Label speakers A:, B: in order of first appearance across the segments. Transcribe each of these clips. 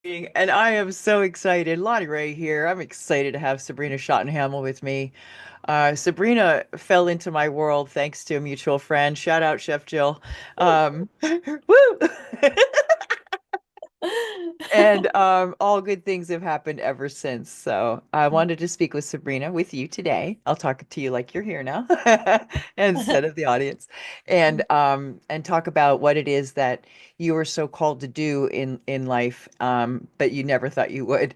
A: And I am so excited. Lottie Ray here. I'm excited to have Sabrina Schottenhamel with me. Sabrina fell into my world thanks to a mutual friend. Shout out, Chef Jill. Woo! And all good things have happened ever since. So I wanted to speak with Sabrina with you today. I'll talk to you like you're here now instead of the audience, and talk about what it is that you were so called to do in life, but you never thought you would.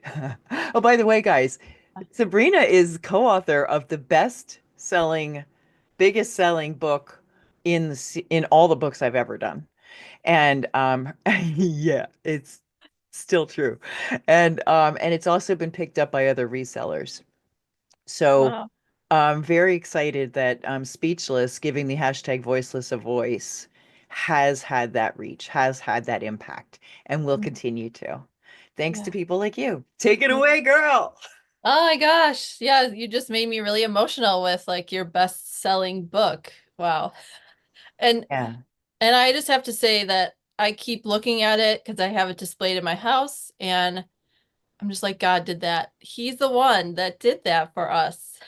A: Oh, by the way, guys, Sabrina is co-author of the best-selling, biggest selling book in all the books I've ever done. And yeah, it's still true. And it's also been picked up by other resellers. So
B: Wow.
A: I'm very excited that Speechless, giving the hashtag voiceless a voice, has had that reach, has had that impact, and will continue to. Thanks to
B: Yeah.
A: people like you. Take it away, girl.
B: Oh my gosh. Yeah, you just made me really emotional with like your best-selling book. Wow. And
A: Yeah.
B: and I just have to say that I keep looking at it because I have it displayed in my house and I'm just like, God did that. He's the one that did that for us.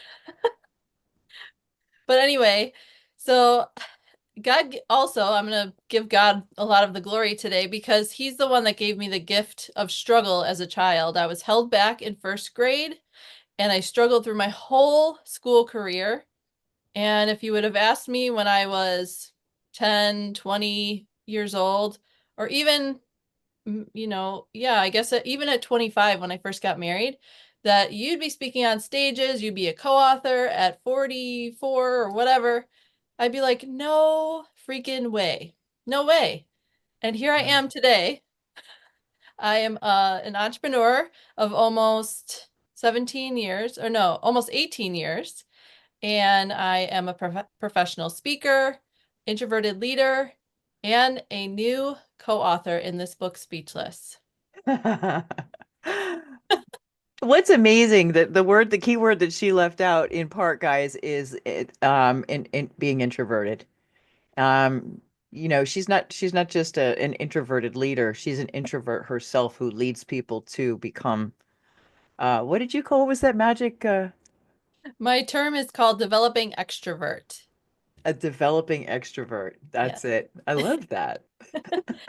B: But anyway, so I'm going to give God a lot of the glory today because he's the one that gave me the gift of struggle as a child. I was held back in first grade and I struggled through my whole school career. And if you would have asked me when I was 10, 20 years old, or even, yeah, I guess even at 25 when I first got married, that you'd be speaking on stages, you'd be a co-author at 44 or whatever, I'd be like, no freaking way. No way. And here I am today. I am an entrepreneur of almost 17 years, or no, almost 18 years. And I am a professional speaker, introverted leader, and a new co-author in this book, Speechless.
A: What's amazing that the key word that she left out in part, guys, is in being introverted. Um, she's not just an introverted leader. She's an introvert herself who leads people to become what did you call was that magic
B: My term is called developing extrovert.
A: a developing extrovert.
B: Yes.
A: That's it. I love that.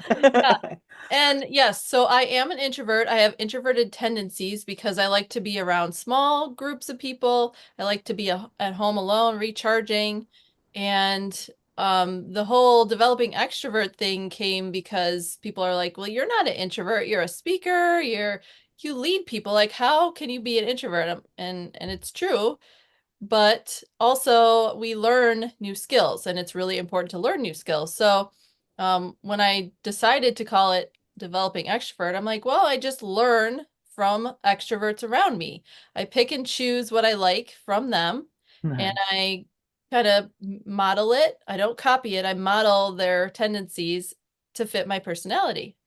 B: Yeah. And yes, so I am an introvert. I have introverted tendencies because I like to be around small groups of people. I like to be at home alone, recharging. And the whole developing extrovert thing came because people are like, well, you're not an introvert, you're a speaker, you lead people. Like, how can you be an introvert? And it's true. But also we learn new skills, and it's really important to learn new skills. So when I decided to call it developing extrovert, I'm like, well, I just learn from extroverts around me. I pick and choose what I like from them, and I kind of model it. I don't copy it. I model their tendencies to fit my personality,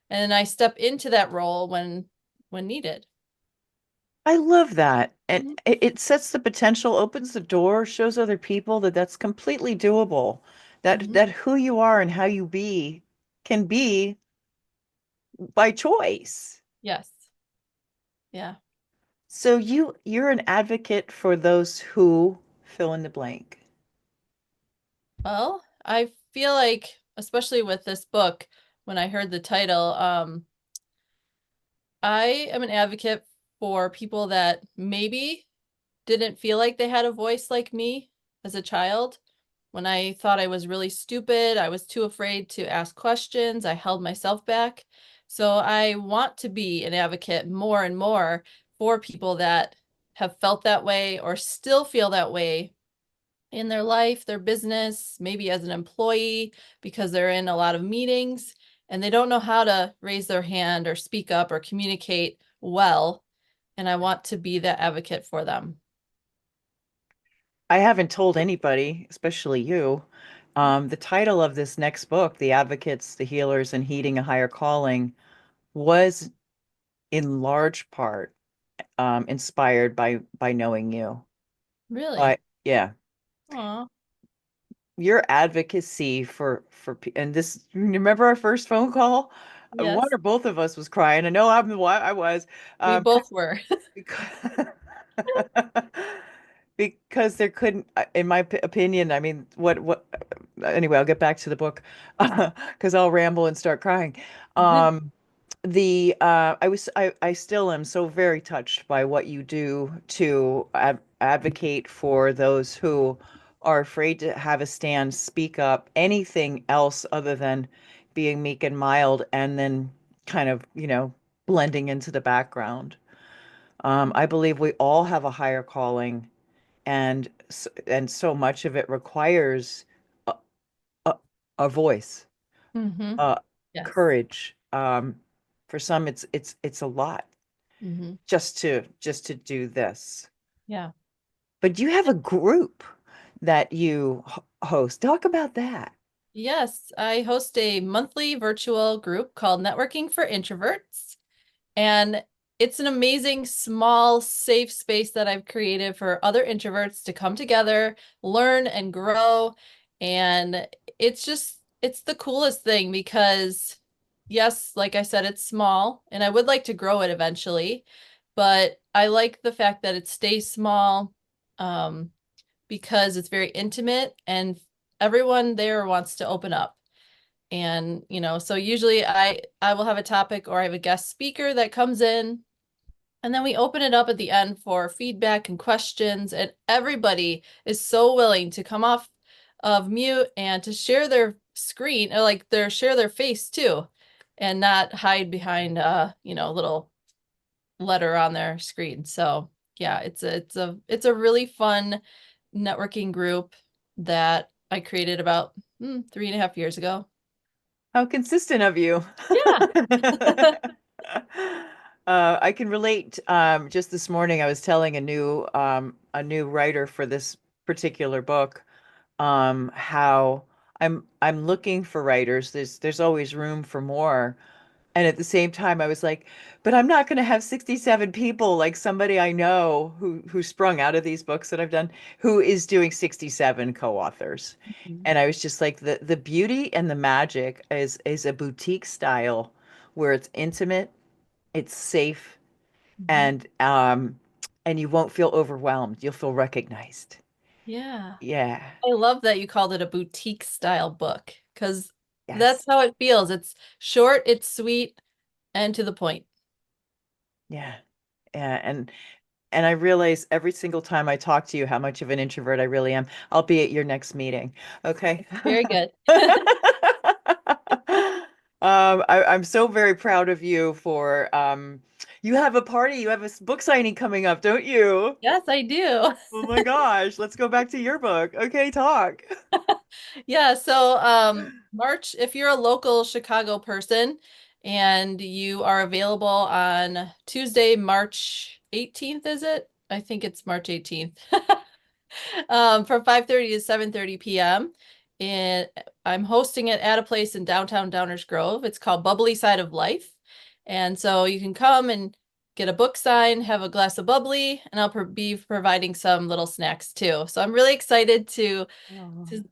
B: and I step into that role when needed.
A: I love that. And
B: Mhm.
A: it sets the potential, opens the door, shows other people that that's completely doable. That
B: Mhm.
A: that who you are and how you be can be by choice.
B: Yes. Yeah.
A: So you're an advocate for those who fill in the blank.
B: Well, I feel like, especially with this book, when I heard the title, I am an advocate for people that maybe didn't feel like they had a voice like me as a child. When I thought I was really stupid, I was too afraid to ask questions. I held myself back. So I want to be an advocate more and more for people that have felt that way or still feel that way in their life, their business, maybe as an employee, because they're in a lot of meetings and they don't know how to raise their hand or speak up or communicate well. And I want to be that advocate for them.
A: I haven't told anybody, especially you, the title of this next book, The Advocates, the Healers, and Heeding a Higher Calling, was in large part inspired by knowing you.
B: Really?
A: But yeah,
B: Aw.
A: your advocacy for and this, remember our first phone call? one
B: Yes,
A: or both of us was crying. I know I was.
B: we
A: Um,
B: both were.
A: because, because there couldn't, in my opinion, I mean, anyway, I'll get back to the book because I'll ramble and start crying. Um, I still am so very touched by what you do to advocate for those who are afraid to have a stand, speak up, anything else other than being meek and mild, and then kind of, blending into the background. I believe we all have a higher calling, and so much of it requires a, a, a voice,
B: Hmm.
A: uh,
B: Yes.
A: courage. For some, it's a lot
B: Hmm.
A: just to do this.
B: Yeah.
A: But you have a group that you host. Talk about that.
B: Yes, I host a monthly virtual group called Networking for Introverts. And it's an amazing, small, safe space that I've created for other introverts to come together, learn and grow. And it's the coolest thing because, yes, like I said, it's small and I would like to grow it eventually, but I like the fact that it stays small, um, because it's very intimate and everyone there wants to open up. And, so usually I will have a topic or I have a guest speaker that comes in and then we open it up at the end for feedback and questions and everybody is so willing to come off of mute and to share their screen or like their share their face too and not hide behind a little letter on their screen. So, yeah, it's a really fun networking group that I created about 3.5 years ago.
A: How consistent of you.
B: Yeah.
A: I can relate. Just this morning, I was telling a new writer for this particular book, how I'm looking for writers. There's always room for more. And at the same time, I was like, but I'm not going to have 67 people like somebody I know who sprung out of these books that I've done, who is doing 67 co-authors.
B: Mhm.
A: And I was just like, the beauty and the magic is a boutique style where it's intimate, it's safe,
B: Mhm.
A: and you won't feel overwhelmed. You'll feel recognized.
B: Yeah.
A: Yeah.
B: I love that you called it a boutique style book because that's
A: Yes.
B: how it feels. It's short, it's sweet, and to the point.
A: Yeah. Yeah. And I realize every single time I talk to you how much of an introvert I really am. I'll be at your next meeting. Okay.
B: Very good.
A: I'm so very proud of you for you have a party, you have a book signing coming up, don't you?
B: Yes, I do.
A: Oh my gosh, let's go back to your book. Okay, talk.
B: Yeah, so March, if you're a local Chicago person and you are available on Tuesday, March 18th, is it? I think it's March 18th. From 5:30 to 7:30 p.m. And I'm hosting it at a place in downtown Downers Grove. It's called Bubbly Side of Life. And so you can come and get a book signed, have a glass of bubbly, and I'll be providing some little snacks too. So I'm really excited
A: Oh,
B: to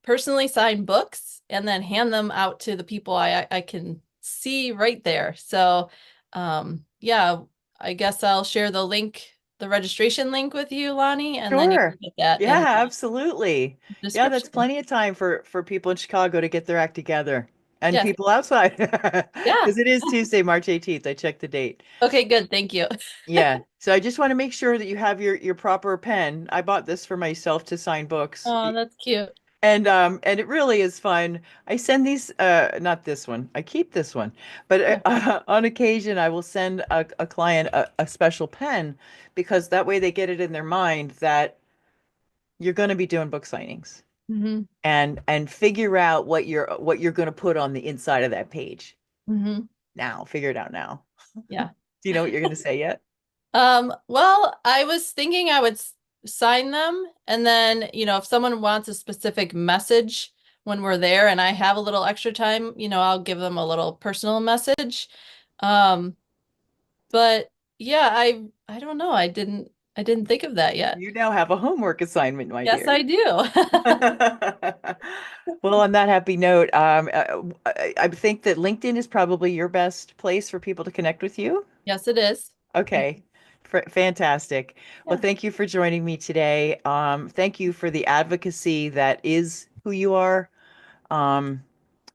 B: personally sign books and then hand them out to the people I can see right there. So yeah, I guess I'll share the link, the registration link with you, Lonnee, and then you
A: sure.
B: can get that in
A: Yeah,
B: the
A: absolutely. Yeah, that's
B: description.
A: plenty of time for people in Chicago to get their act together and
B: Yes.
A: people outside.
B: Yeah.
A: Because it is Tuesday, March 18th. I checked the date.
B: Okay, good. Thank you.
A: Yeah. So I just want to make sure that you have your proper pen. I bought this for myself to sign books.
B: Oh, that's cute.
A: And it really is fun. I send these not this one. I keep this one. But
B: Yeah.
A: on occasion I will send a client a special pen because that way they get it in their mind that you're going to be doing book signings
B: Hmm.
A: and figure out what you're going to put on the inside of that page.
B: Hmm.
A: Now, figure it out now.
B: Yeah.
A: Do you know what you're going to say yet?
B: Well, I was thinking I would sign them and then, if someone wants a specific message when we're there and I have a little extra time, I'll give them a little personal message. Um, but yeah, I don't know. I didn't. I didn't think of that yet.
A: You now have a homework assignment, my
B: Yes,
A: dear.
B: I do.
A: Well, on that happy note, I think that LinkedIn is probably your best place for people to connect with you.
B: Yes, it is.
A: Okay, fantastic. Well,
B: Yeah.
A: thank you for joining me today. Thank you for the advocacy that is who you are, um,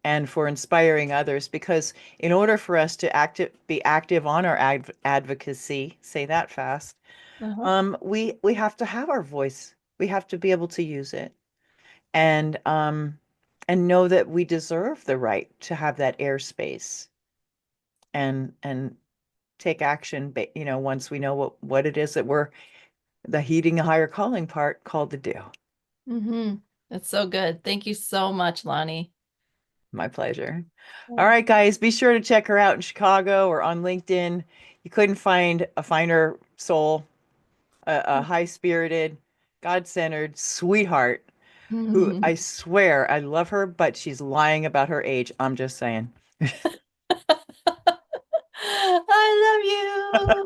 A: and for inspiring others. Because in order for us to be active on our advocacy, say that fast,
B: Uh-huh.
A: we have to have our voice. We have to be able to use it, and know that we deserve the right to have that airspace and take action, once we know what it is that we're the heeding a higher calling part called to do.
B: Mm-hmm. That's so good. Thank you so much, Lonnie.
A: My pleasure. All
B: Yeah.
A: right, guys, be sure to check her out in Chicago or on LinkedIn. You couldn't find a finer soul, a high-spirited, God-centered sweetheart who I swear I love her, but she's lying about her age. I'm just saying.
B: I love